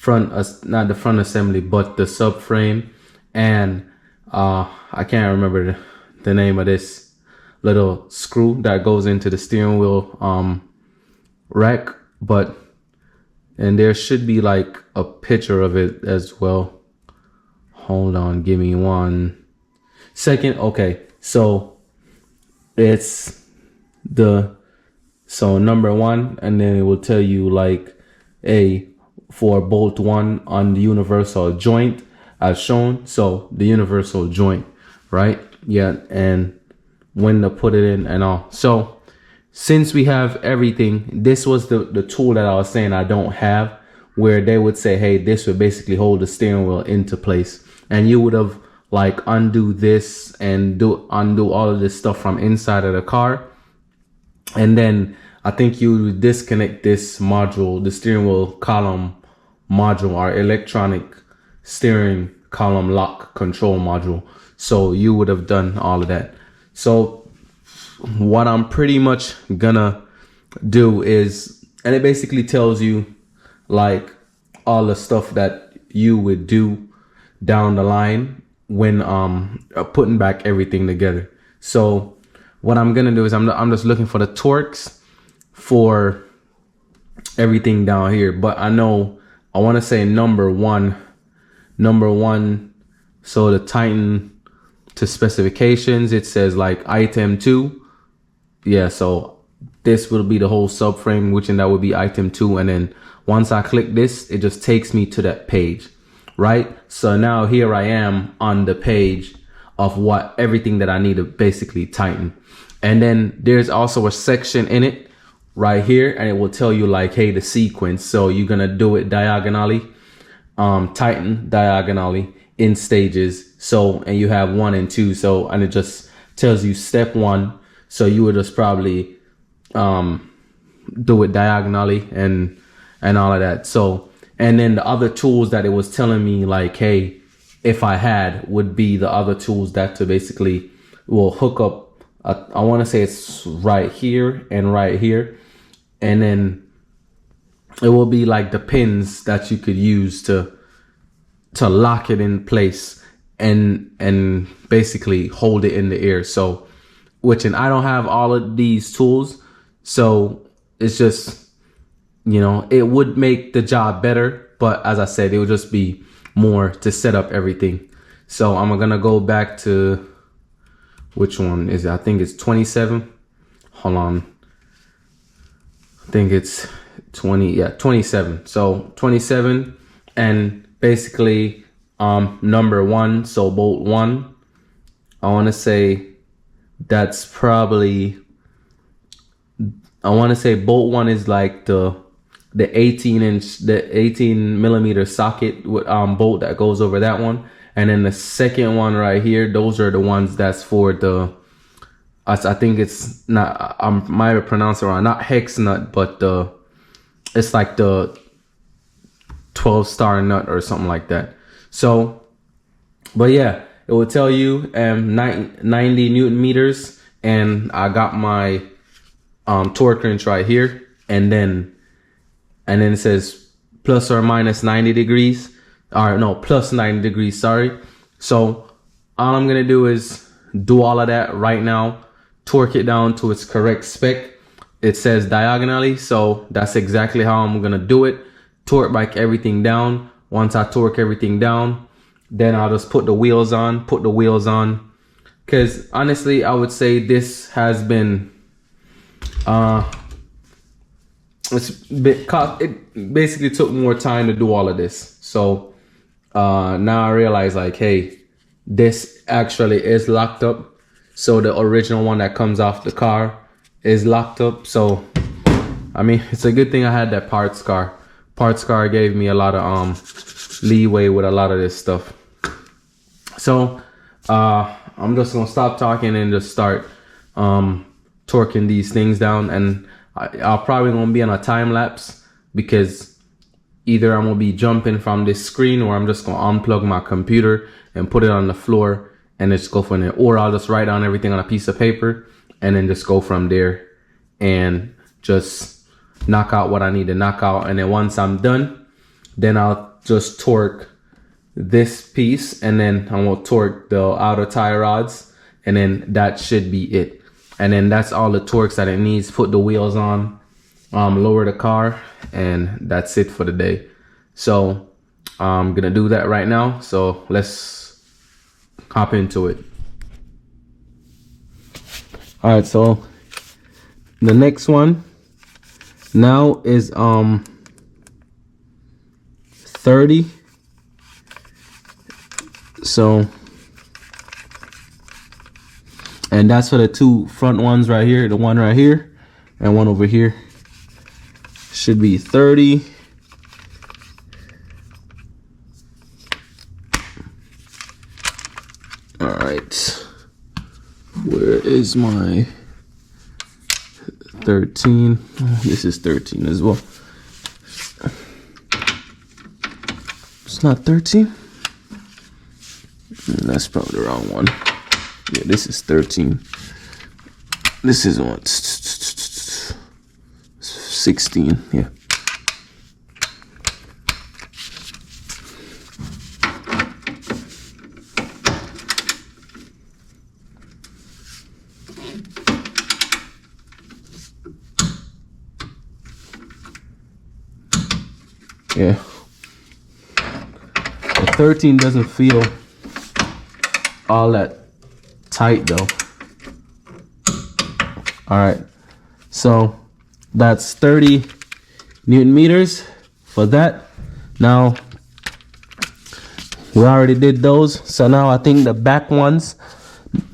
not the front assembly, but the subframe. And I can't remember the name of this little screw that goes into the steering wheel rack, and there should be like a picture of it as well. Hold on, give me 1 second. Okay, so it's number 1, and then it will tell you like for bolt 1 on the universal joint as shown. So the universal joint, right? Yeah, and when to put it in and all. So since we have everything, this was the tool that I was saying I don't have, where they would say, hey, this would basically hold the steering wheel into place, and you would have like undo this and undo all of this stuff from inside of the car. And then I think you would disconnect this module, the steering wheel column module, or electronic steering column lock control module. So you would have done all of that. So what I'm pretty much gonna do is, and it basically tells you like all the stuff that you would do down the line when putting back everything together. So what I'm gonna do is I'm just looking for the torques for everything down here, but I know I want to say number one. So the Titan to specifications, it says like item 2. Yeah, so this will be the whole subframe, which and that would be item 2. And then once I click this, it just takes me to that page, right? So now here I am on the page of everything that I need to basically tighten. And then there's also a section in it right here, and it will tell you like, hey, the sequence. So you're gonna do it diagonally, tighten diagonally in stages. So, and you have 1 and 2. So, and it just tells you step 1. So you would just probably do it diagonally and all of that. So, and then the other tools that it was telling me like, hey, if I had, would be the other tools that to basically will hook up. I want to say it's right here and right here. And then it will be like the pins that you could use to lock it in place and basically hold it in the air. So, and I don't have all of these tools. So it's just, you know, it would make the job better. But as I said, it would just be more to set up everything. So I'm going to go back to, which one is it? I think it's 27. Hold on. I think it's 20. Yeah, 27. So 27, and basically number 1. So bolt 1. I want to say that's probably, I want to say bolt 1 is like the 18 millimeter socket with bolt that goes over that one. And then the second one right here, those are the ones that's for the, I think it's not, I might have pronounced it wrong, not hex nut, but it's like the 12-star nut or something like that. So, but yeah, it will tell you 90 Newton meters, and I got my torque wrench right here, and then it says plus or minus 90 degrees. Or no, plus 90 degrees, sorry. So all I'm gonna do is do all of that right now, torque it down to its correct spec. It says diagonally, so that's exactly how I'm gonna do it. Torque back everything down. Once I torque everything down, then I'll just put the wheels on, because honestly, I would say this has been it basically took more time to do all of this. So now I realize like, hey, this actually is locked up. So the original one that comes off the car is locked up. So I mean, it's a good thing I had that parts car. Parts car gave me a lot of leeway with a lot of this stuff. So I'm just gonna stop talking and just start torquing these things down, and I'll probably gonna be on a time lapse, because either I'm gonna be jumping from this screen, or I'm just gonna unplug my computer and put it on the floor and just go from there, or I'll just write down everything on a piece of paper and then just go from there and just knock out what I need to knock out. And then once I'm done, then I'll just torque this piece, and then I will torque the outer tie rods, and then that should be it. And then that's all the torques that it needs. Put the wheels on, lower the car, and that's it for the day. So I'm gonna do that right now. So let's hop into it. All right, so the next one now is 30. So, and that's for the two front ones right here, the one right here and one over here. Should be 30. All right, where is my 13? Oh, this is 13 as well. It's not 13. That's probably the wrong one. Yeah, this is 13. This is what? 16. Yeah. Yeah. The 13 doesn't feel all that tight though. All right, so that's 30 Newton meters for that. Now we already did those, so now I think the back ones,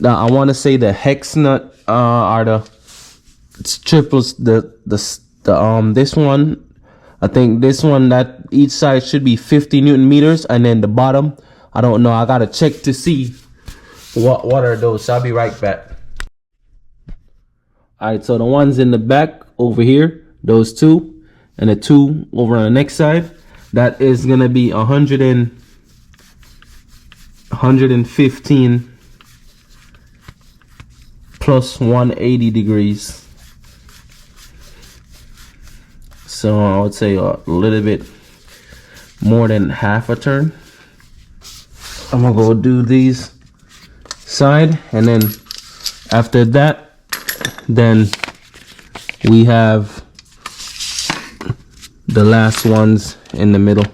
I want to say the hex nut are the triples. This one, I think this one, that each side should be 50 Newton meters, and then the bottom, I don't know. I gotta check to see what are those. So I'll be right back. All right, so the ones in the back over here, those two, and the two over on the next side, that is gonna be 115 plus 180 degrees. So I would say a little bit more than half a turn. I'm gonna go do these side, and then after that, then we have the last ones in the middle.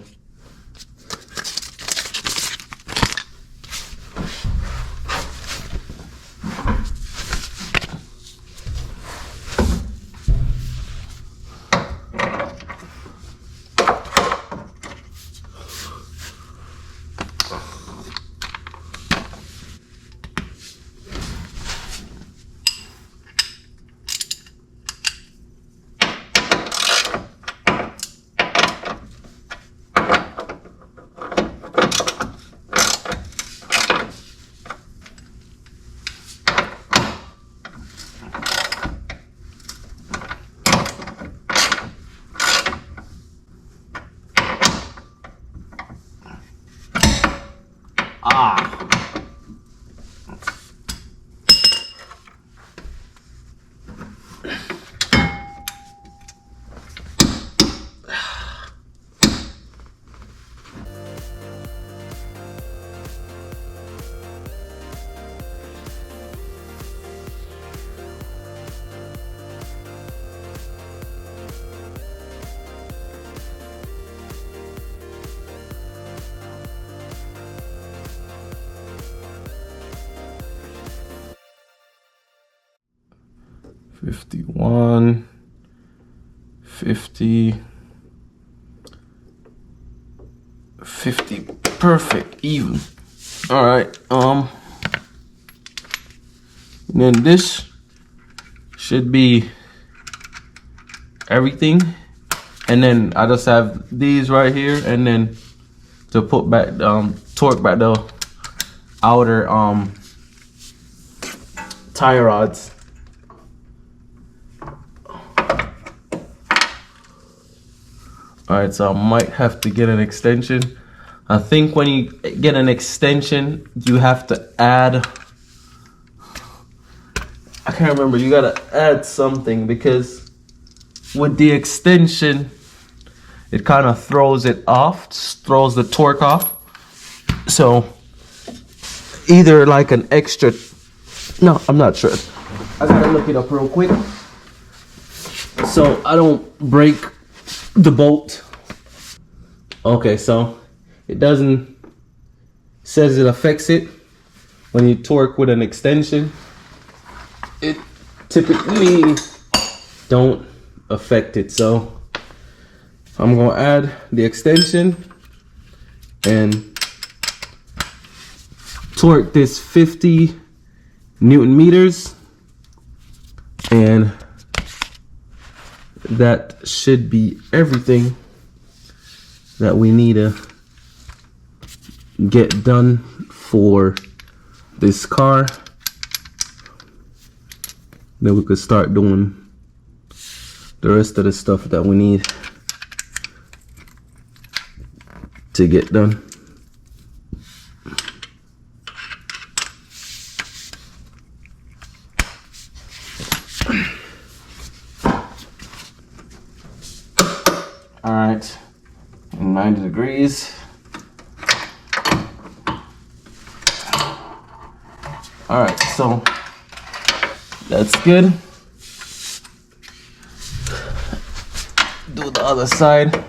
$51, $50, $50, perfect, even. All right, then this should be everything, and then I just have these right here, and then to put back torque back the outer tie rods. All right, so I might have to get an extension. I think when you get an extension, you have to add, I can't remember, you gotta add something, because with the extension, it kind of throws it off, throws the torque off. So either like an extra, no, I'm not sure. I gotta look it up real quick so I don't break the bolt. Okay, so it doesn't, says it affects it when you torque with an extension. It typically don't affect it. So I'm gonna add the extension and torque this 50 Newton meters, and that should be everything that we need to get done for this car. Then we could start doing the rest of the stuff that we need to get done. All right, 90 degrees. All right, so that's good. Do the other side.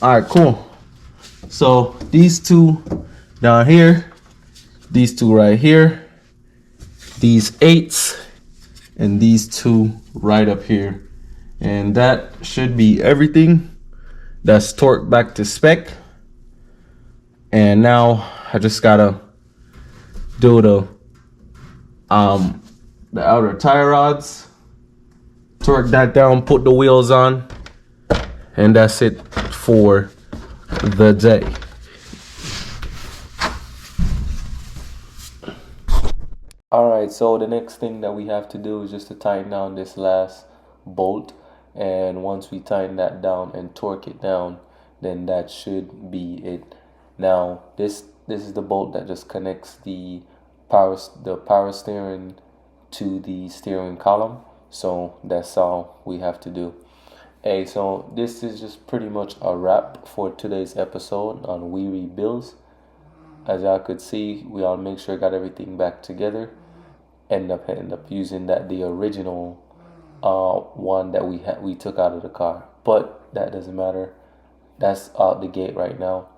All right, cool. So these two down here, these two right here, these 8s, and these two right up here. And that should be everything. That's torqued back to spec. And now I just gotta do the outer tire rods, torque that down, put the wheels on, and that's it for the day. Alright, so the next thing that we have to do is just to tighten down this last bolt, and once we tighten that down and torque it down, then that should be it. Now this is the bolt that just connects the power steering to the steering column. So that's all we have to do. Hey, so this is just pretty much a wrap for today's episode on We Rebuildz. As y'all could see, we all make sure got everything back together. End up using the original one that we took out of the car, but that doesn't matter. That's out the gate right now.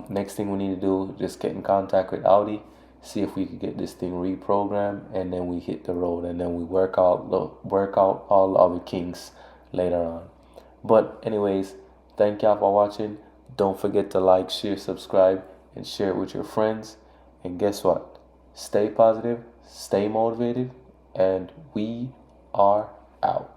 Next thing we need to do, just get in contact with Audi, see if we could get this thing reprogrammed, and then we hit the road, and then we work out all the other kinks later on. But anyways, thank y'all for watching. Don't forget to like, share, subscribe, and share it with your friends. And guess what? Stay positive, stay motivated, and we are out.